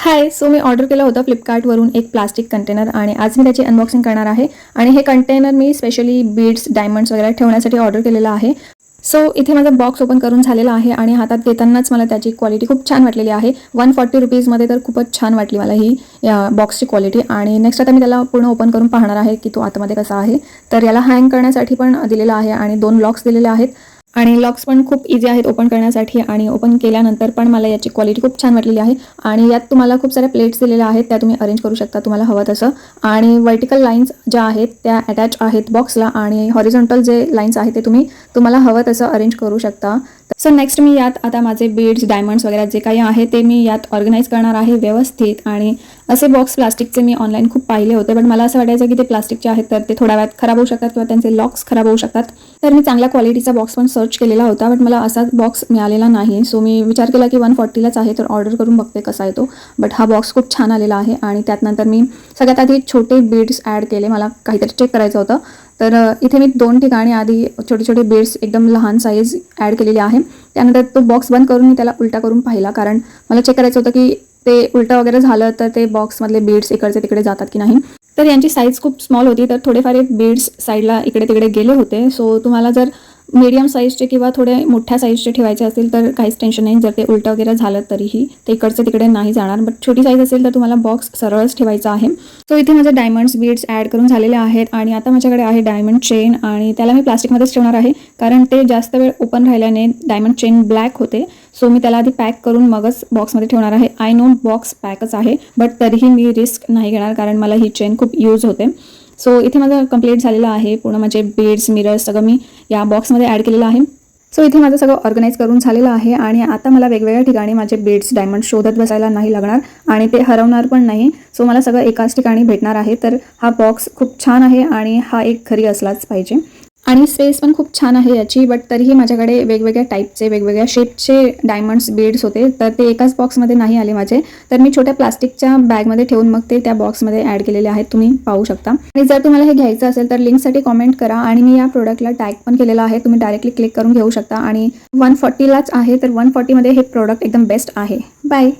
हाय, so मी order केलं होतं फ्लिपकार्टवरून एक प्लास्टिक कंटेनर आणि आज मी त्याची अनबॉक्सिंग करणार आहे. आणि हे कंटेनर मी स्पेशली बीड्स, डायमंड्स वगैरे ठेवण्यासाठी ऑर्डर केलेलं आहे. सो इथे माझा बॉक्स ओपन करून झालेला आहे आणि हातात घेतानाच मला त्याची क्वालिटी खूप छान वाटलेली आहे. 140 रुपीजमध्ये तर खूपच छान वाटली मला ही बॉक्सची क्वालिटी. आणि नेक्स्ट आता मी त्याला पूर्ण ओपन करून पाहणार आहे की तो आतमध्ये कसा आहे. तर याला हँग करण्यासाठी पण दिलेलं आहे आणि 2 लॉक्स दिलेले आहेत आणि लॉक्स पण खूप इझी आहेत ओपन करण्यासाठी. आणि ओपन केल्यानंतर पण मला याची क्वालिटी खूप छान वाटलेली आहे. आणि यात तुम्हाला खूप साऱ्या प्लेट्स दिलेल्या आहेत, त्या तुम्ही अरेंज करू शकता तुम्हाला हवं तसं. आणि वर्टिकल लाईन्स ज्या आहेत त्या अटॅच आहेत बॉक्सला आणि हॉरिझॉन्टल जे लाईन्स आहेत ते तुम्हाला हवं तसं अरेंज करू शकता. सो नेक्स्ट मी यात आता माझे बीड्स, डायमंड्स वगैरे जे काही आहे ते मी यात ऑर्गनाईज करणार आहे व्यवस्थित. आणि असे बॉक्स प्लास्टिकचे मी ऑनलाईन खूप पाहिले होते, पण मला असं वाटायचं की ते प्लास्टिकचे आहेत तर ते थोड्या वेळात खराब होऊ शकतात किंवा त्यांचे लॉक्स खराब होऊ शकतात. तर मी चांगल्या क्वालिटीचा बॉक्स पण सर्च केलेला होता, बट मला असाच बॉक्स मिळालेला नाही. सो मी विचार केला की 140लाच आहे तर ऑर्डर करून बघते कसा येतो. बट हा बॉक्स खूप छान आलेला आहे. आणि त्यातनंतर मी सगळ्यात आधी छोटे बीड्स ॲड केले, मला काहीतरी चेक करायचं होतं. तर इथे मी 2 ठिकाणी आधी छोटे छोटे बीड्स एकदम लहान साईज ॲड केलेली आहे. त्यानंतर तो बॉक्स बंद करून मी त्याला उलटा करून पाहिला, कारण मला चेक करायचं होतं की ते उलटं वगैरे झालं तर ते बॉक्समधले बीड्स इकडचे तिकडे जातात की नाही. तर यांची साईज खूप स्मॉल होती तर थोडेफार बीड्स साईडला इकडे तिकडे गेले होते. सो तुम्हाला जर मीडियम साईजचे किंवा थोडे मोठ्या साईजचे ठेवायचे असेल तर काहीच टेन्शन नाही. जर ते उलटं वगैरे झालं तरीही ते इकडचे तिकडे नाही जाणार. बट छोटी साईज असेल तर तुम्हाला बॉक्स सरळच ठेवायचा आहे. सो इथे माझे डायमंड्स, बीड्स ॲड करून झालेले आहेत. आणि आता माझ्याकडे आहे डायमंड चेन आणि त्याला मी प्लास्टिकमध्येच ठेवणार आहे, कारण ते जास्त वेळ ओपन राहिल्याने डायमंड चेन ब्लॅक होते. सो मी त्याला आधी पॅक करून मगच बॉक्समध्ये ठेवणार आहे. आय नो बॉक्स पॅकच आहे, बट तरीही मी रिस्क नाही घेणार कारण मला ही चेन खूप यूज होते. सो इथे माझं कंप्लीट झालेलं आहे. पूर्ण माझे बीड्स, मिरर्स सगळं मी या बॉक्समध्ये ॲड केलेलं आहे. सो इथे माझं सगळं ऑर्गनाईज करून झालेलं आहे. आणि आता मला वेगवेगळ्या ठिकाणी माझे बीड्स, डायमंड शोधत बसायला नाही लागणार आणि ते हरवणार पण नाही. सो मला सगळं एकाच ठिकाणी भेटणार आहे. तर हा बॉक्स खूप छान आहे आणि हा एक घरी असलाच पाहिजे. आणि स्पेस पण खूप छान आहे याची. बट तरीही माझ्याकडे वेगवेगळ्या टाईपचे, वेगवेगळ्या शेपचे डायमंड्स, बीड्स होते तर ते एकाच बॉक्समध्ये नाही आले माझे. तर मी छोट्या प्लास्टिकच्या बॅगमध्ये ठेवून मग ते त्या बॉक्समध्ये ॲड केलेले आहेत, तुम्ही पाहू शकता. आणि जर तुम्हाला हे घ्यायचं असेल तर लिंकसाठी कॉमेंट करा. आणि मी या प्रोडक्टला टॅग पण केलेला आहे, तुम्ही डायरेक्टली क्लिक करून घेऊ शकता. आणि 140लाच आहे तर 140मध्ये हे प्रोडक्ट एकदम बेस्ट आहे. बाय.